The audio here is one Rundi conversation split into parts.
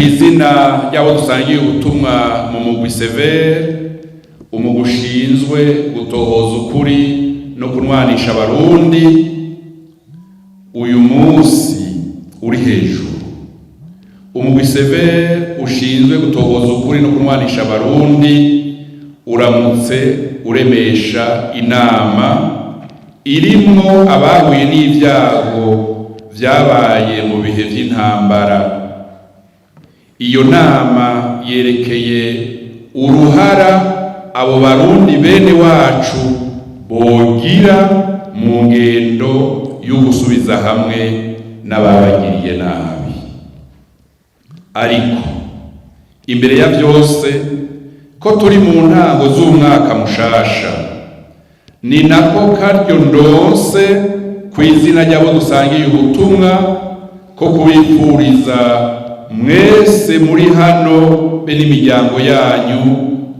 kw'izina ry'abo dusangiye ubutumwa mu mugwi severe, umugwi ushinzwe gutohoza ukuri no kunwanisha abarundi, uyu munsi uri hejuru. Umugwi severe ushinzwe gutohoza ukuri no kunwanisha abarundi uramutse uremesha inama irimwo abahuye n'ivyago vyabaye mu bihe vy'intambara. Iyo nama yerekeye uruhara abo barundi bene wacu bogira mu ngendo y'ugusubiza hamwe n'ababagiriye nabi. Ariko imbere ya vyose, ko turi mu ntango z'umwaka mushasha, ni nako karyo ndonse kw'izina ry'abo dusangiye ubutumwa ko kubifuriza mwese muri hano be n'imiryango yanyu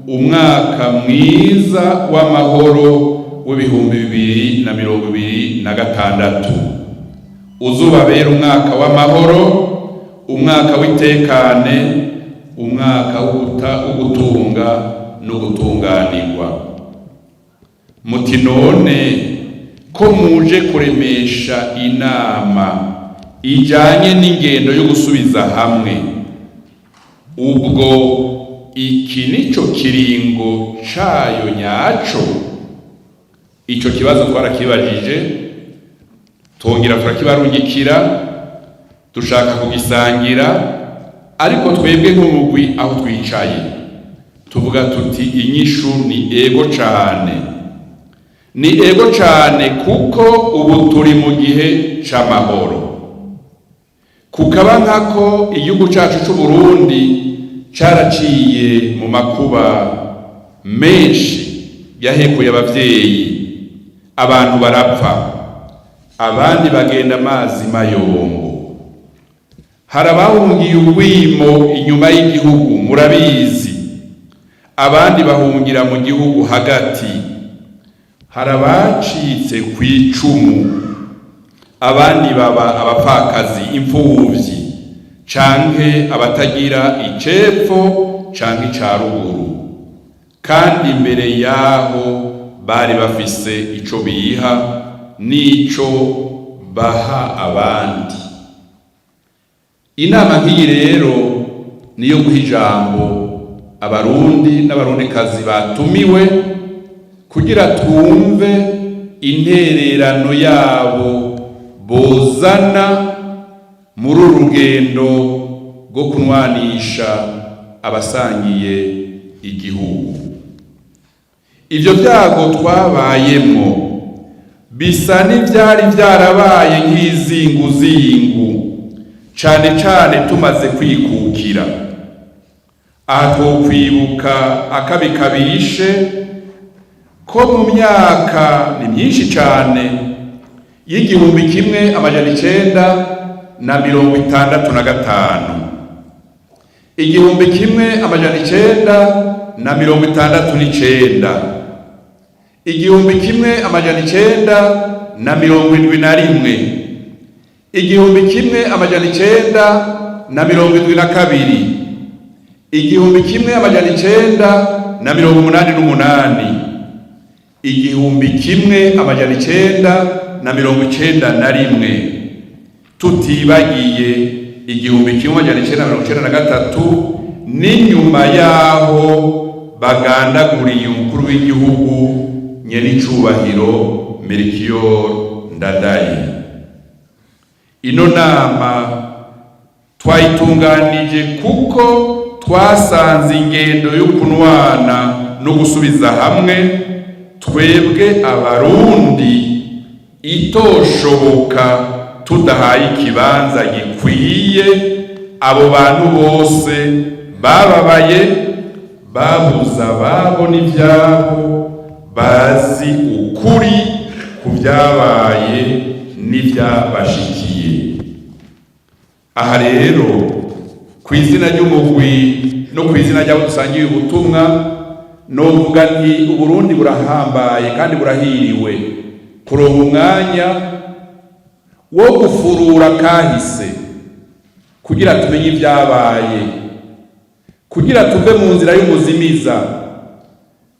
umwaka mwiza w'amahoro w'ibihumbi 2026 uzubabera umwaka w'amahoro, umwaka w'itekane, umwaka w'ugutunga no gutunganirwa. Muti none ko muje kuremesha inama ijanye n'ingendo yo gusubiza hamwe, ubwo iki nico kiringo cayo nyaco? Ico kibazo twarakibajije, twongera turakibarungikira, dushaka kugisangira, ariko twebwe nk'umugwi aho twicaye tuvuga tuti inyishu ni ego cane. Ni ego cane kuko ubu turi mu gihe c'amahoro. Kukaba nkako igihugu cacu c'Uburundi caraciye mu makuba menshi yahekuye abavyeyi, abantu barapfa, abandi bagenda amazi mayombo, harabahungiye urwimo inyuma y'igihugu murabizi, abandi bahungira mu gihugu hagati, harabacitse kw'icumu, abandi baba abapfakazi, imfuvyi, canke abatagira icepfo canke icaruguru, kandi imbere yaho bari bafise ico biha n'ico baha abandi. Inama nk'iyi rero niyo guha ijambo abarundi n'abarundikazi batumiwe kugira twumve intererano yabo bozana muri urugendo rwo kunwanisha abasangiye igihugu. Ivyo vyago twabayemwo bisa n'ivyari vyarabaye nk'izinguzingu, cane cane tumaze kwikukira. Aha twokwibuka akabi kabishe ko mu myaka ni myinshi cane y'igihumbi kimwe amajana 965, igihumbi kimwe amajana 969, igihumbi kimwe amajana 971, igihumbi kimwe amajana 972, igihumbi kimwe amajana 988, igihumbi kimwe amajana 991, tutibagiye igihumbi kimwe amajana 993 n'inyuma yaho bagandaguriye umukuru w'igihugu nyenicubahiro Melchior Ndadaye. Ino nama twayitunganije kuko twasanze ingendo yo kunwana no gusubiza hamwe twebwe abarundi itoshoboka tudahaye ikibanza gikwiye abo bantu bose bababaye, babuze ababo n'ivyabo, bazi ukuri ku vyabaye n'ivyabashikiye. Aha rero kw'izina ry'umugwi no kw'izina ry'abo dusangiye ubutumwa novuga nti Uburundi burahambaye kandi burahiriwe kuronka umwanya wo gufurura kahise kugira tumenye ibyabaye, kugira tuve mu nzira y'umuzimiza,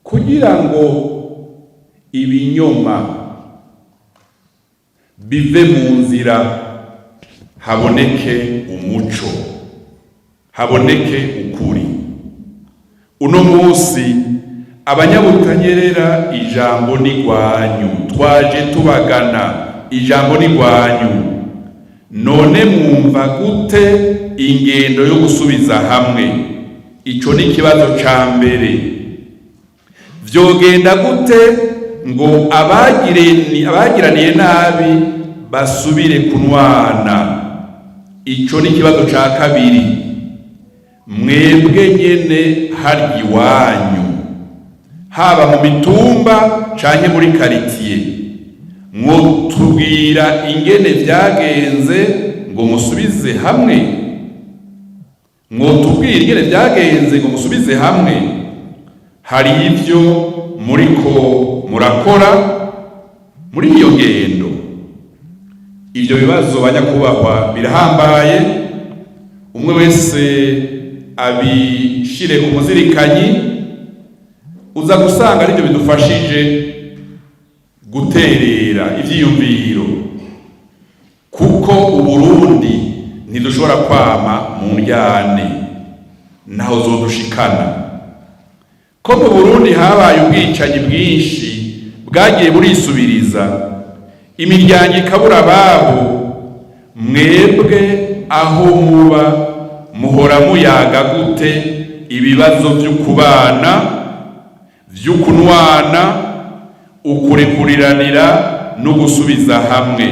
kugira ngo ibinyoma bive mu nzira, haboneke umuco, haboneke ukuri. Uno munsi abanyabutanyerera ijambo ni rwanyu, twaje tubagana, ijambo ni rwanyu. None mwumva gute ingendo yo gusubiza hamwe? Ico ni kibazo ca mbere. Vyogenda gute ngo abagiraniye nabi basubire kunwana? Ico ni kibazo ca kabiri. Mwebwe nyene hari iwanyu, haba mu mitumba canke muri karitiye, mwotubwira ingene vyagenze ngo musubize hamwe? Mwotubwira ingene vyagenze ngo musubize hamwe? Hari ivyo muriko murakora muri iyo ngendo? Ivyo bibazo banyakubahwa birahambaye, umwe wese abishire ku muzirikanyi, uza gusanga arivyo bidufashije guterera ivyiyumviro, kuko Uburundi ntidushobora kwama mu ndyane, naho zodushikana. Ko mu Burundi habaye ubwicanyi bwinshi bwagiye burisubiriza, imiryango ikabura ababo, mwebwe aho muba muhora muyaga gute ibibazo vy'ukubana, vy'ukunwana, ukurekuriranira no gusubiza hamwe?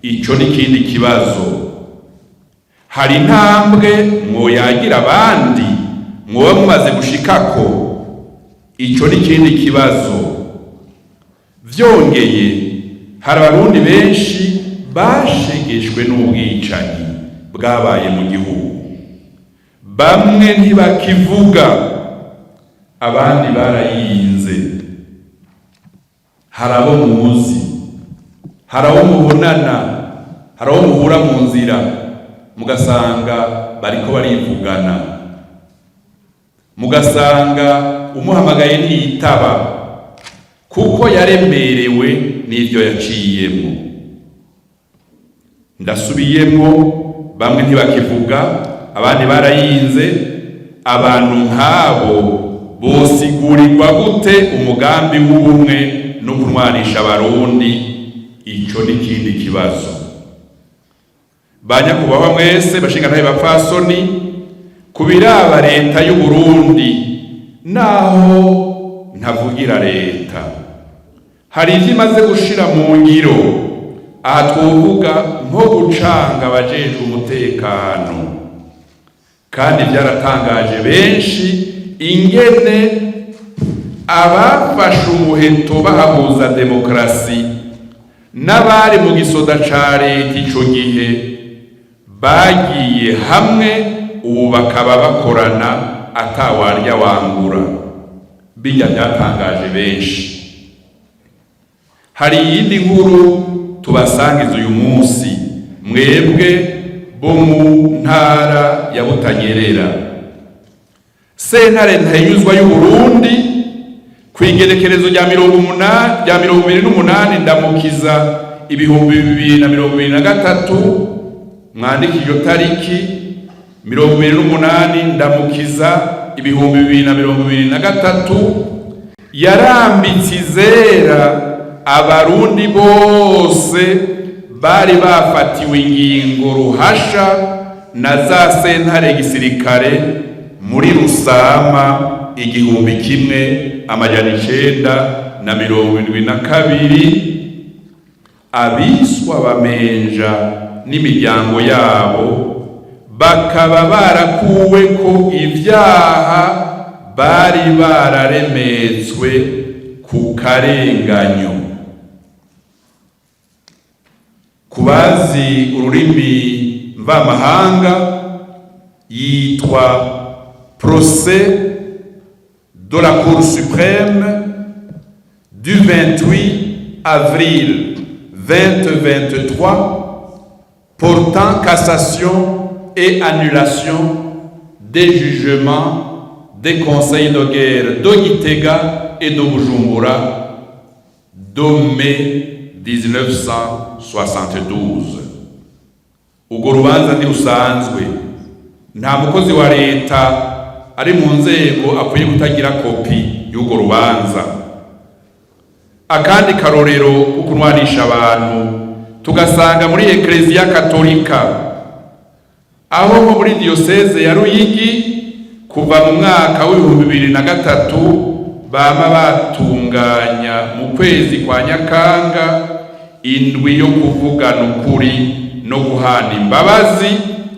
Ico ni kindi kibazo. Hari intambwe mwoyagira abandi mwoba mumaze gushikako? Ico ni kindi kibazo. Vyongeye, hari abarundi benshi bashegeshwe n'ubwicanyi bwabaye mu gihugu. Bamwe ntibakivuga, abandi barayinze. Hari abo muzi, hari abo mubonana, hari abo muhura mu nzira, mugasanga bariko barivugana, mugasanga umuhamagaye ntiyitaba kuko yaremerewe n'ivyo yaciyemo. Ndasubiyemo, bamwe ntibakivuga, abandi barayinze. Abantu nk'abo bosigurirwa gute umugambi w'ubumwe no kunwanisha abarundi? Ico ni kindi kibazo. Banyakubahwa mwese bashingantahe bapfasoni, kubiraba leta y'u Burundi, naho ntavugira leta, hari ivyo imaze gushira mu ngiro. Aha twovuga nko gucanga abajejwe umutekano, kandi byaratangaje benshi ingene abafashe umuheto bahabuza demokrasi n'abari mu gisoda ca leta ico gihe bagiye hamwe, ubu bakaba bakorana atawarya wangura. Bijya byatangaje benshi. Hari iyindi nkuru tubasangiza uyu munsi, mwebwe bo mu ntara ya Butanyerera. Sentare ntayuzwa y'u Burundi kwigerekerezo rya 28 ndamukiza 2023, mwandiki iyo tariki 28 ndamukiza 2023, yarambitse izera abarundi bose bari bafatiwe ingingo ruhasha na za sentare gisirikare muri Rusama 1972, abiswa bamenja n'imiryango yabo bakaba barakuwe ko ivyaha bari bararemetswe ku karenganyo. Kubazi ururimi mvamahanga yitwa Procès de la Cour suprême du 28 avril 2023 portant cassation et annulation des jugements des conseils de guerre de Gitega et de Bujumbura de mai 1972. Urwo rubanza ntirusanzwe, nta mukozi wa leta ari mu nzego akwiye kutagira kopi y'urwo rubanza. Akandi karorero ko kunwanisha abantu tugasanga muri Eklezia Katolika, aho muri diyoseze ya Ruyigi kuva mu mwaka w'2003 bama batunganya mu kwezi kwa Nyakanga indwi yo kuvugana ukuri no guhana imbabazi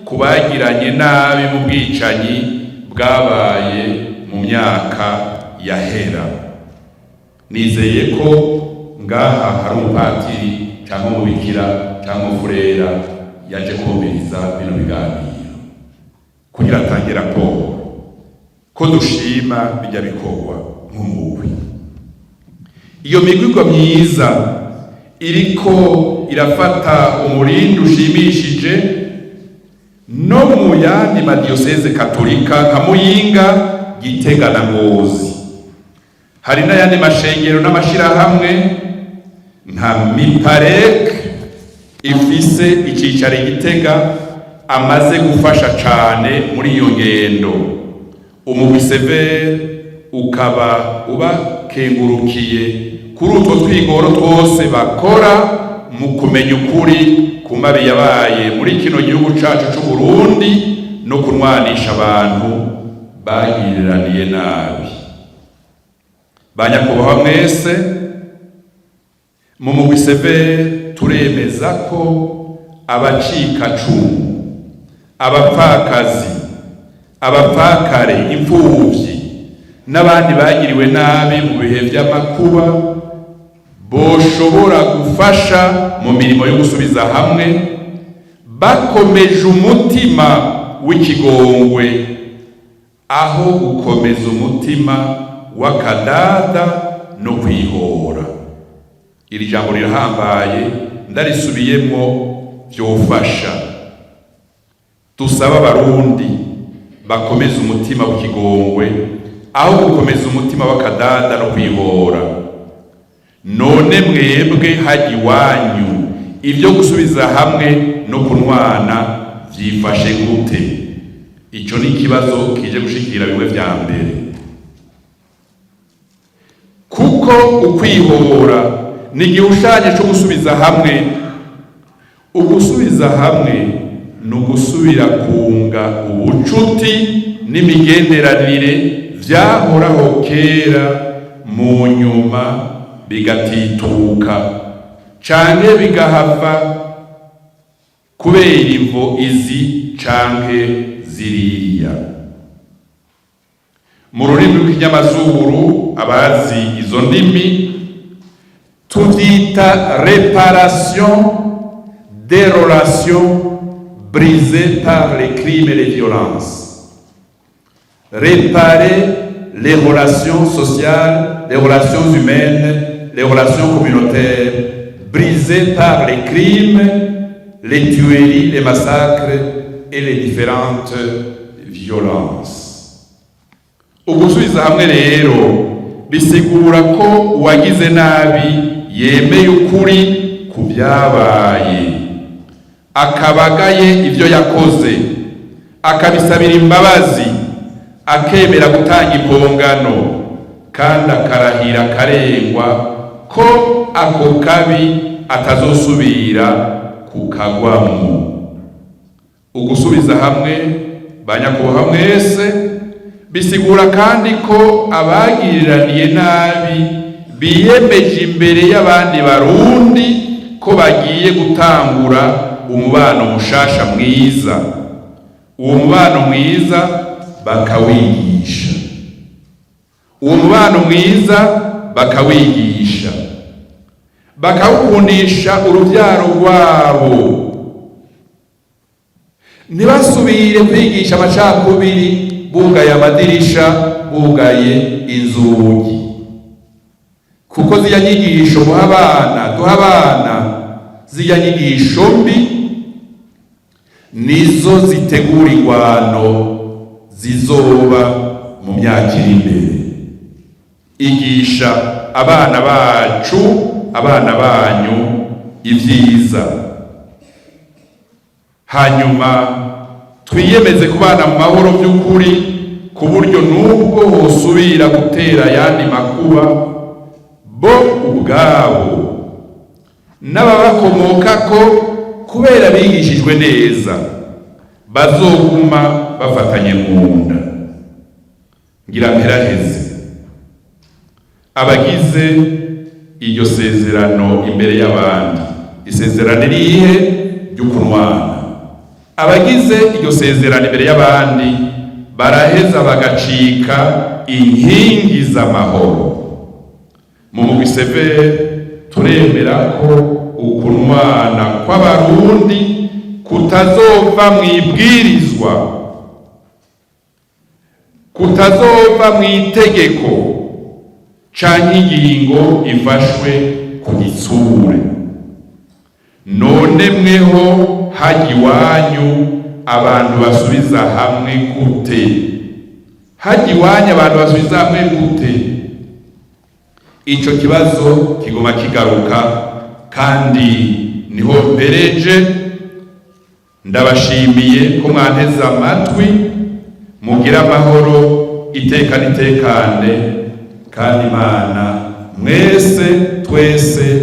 kubagiranye nabi mu bwicanyi bwabaye mu myaka yahera. Nizeye ko ngaha hari umupatiri cyangwa umubikira cyangwa umufurera yaje kumviriza bino biganiro kugira atange raporo ko dushima bijya bikorwa nk'umugwi. Iyo migwigwa myiza iriko irafata umurindi ushimishije no mu yandi madiyoseze katolika nka Muyinga, Gitega na Ngozi. Hari n'ayandi mashengero n'amashirahamwe nka Miparek ifise icicaro Gitega amaze gufasha cane muri iyo ngendo. Umugwi Severe ukaba ubakengurukiye kuri utwo twigoro twose bakora mu kumenya ukuri ku mabi yabaye muri kino gihugu cacu c'u Burundi no kunwanisha abantu bagiriraniye nabi. Banyakubahwa mwese, mu mugwi Severe turemeza ko abacikacumu, abapfakazi, abapfakare, imfuvyi n'abandi bagiriwe nabi mu bihe vy'amakuba boshobora gufasha mu mirimo yo gusubiza hamwe bakomeje umutima w'ikigongwe aho gukomeza umutima w'akadada no kwihora. Iri jambo rirahambaye ndarisubiyemwo vyofasha. Dusaba abarundi bakomeza umutima w'ikigongwe aho gukomeza umutima w'akadada no kwihora. None mwebwe haji wanyu ibyo gusubiza hamwe no kunwana vyifashe gute? Ico ni ikibazo kije gushikira bimwe vya mbere, kuko ukwihora ni igishushanyo cyo gusubiza hamwe. Ugusubiza hamwe ni ugusubira kunga ubucuti n'imigenderanire vyahoraho kera mu nyuma bigatituka canke bigahava kubera imvo izi canke ziriya. Mu rurimi rw'ikinyamazuru abazi izo ndimi tuvyita réparation des relations brisées par les crimes et les violences. Réparer les relations sociales, les relations humaines, les relations communautaires brisées par les crimes, les tueries, les massacres et les différentes violences. Ugusubiza hamwe rero bisigura ko uwagize nabi yemeye ukuri ku byabaye, akabagaye ivyo yakoze, akabisabira imbabazi, akemera gutanga impongano, kandi akarahira karengwa ko ako kabi atazosubira kukagwamo. Ugusubiza hamwe banyakubahwa mwese bisigura kandi ko abagiriraniye nabi biyemeje imbere y'abandi barundi ko bagiye gutangura umubano mushasha mwiza. Uwo mubano mwiza bakawigisha, uwo mubano mwiza bakawigisha, bakawukundisha uruvyaro rwabo. Ntibasubire kwigisha amacakubiri bugaye amadirisha, bugaye inzugi, kuko ziriya nyigisho duha abana ziriya nyigisho mbi nizo zitegura ingwano zizoba mu myaka iri imbere. Igisha abana bacu, abana banyu ibyiza, hanyuma twiyemeze kubana mu mahoro by'ukuri, ku buryo nubwo hosubira gutera ayandi makuba, bo ubwabo n'ababakomokako kubera bigishijwe neza bazoguma bafatanye mu nda. Ngira mperaheze abagize iryo sezerano imbere y'abandi. Isezerano rihe ry'ukunwana. Abagize iryo sezerano imbere y'abandi baraheza bagacika inkingi z'amahoro. Mu mugwi severe turemera ko ukunwana kw'abarundi kutazova mu ibwirizwa, kutazova mu itegeko canke ingingo ifashwe ku gitsure. None mweho haja iwanyu abantu basubiza hamwe gute? Haja iwanyu abantu basubiza hamwe gute? Ico kibazo kiguma kigaruka, kandi niho mpereje. Ndabashimiye ko mwanteze amatwi, mugira amahoro, iteka nitekane, kandi Imana mwese twese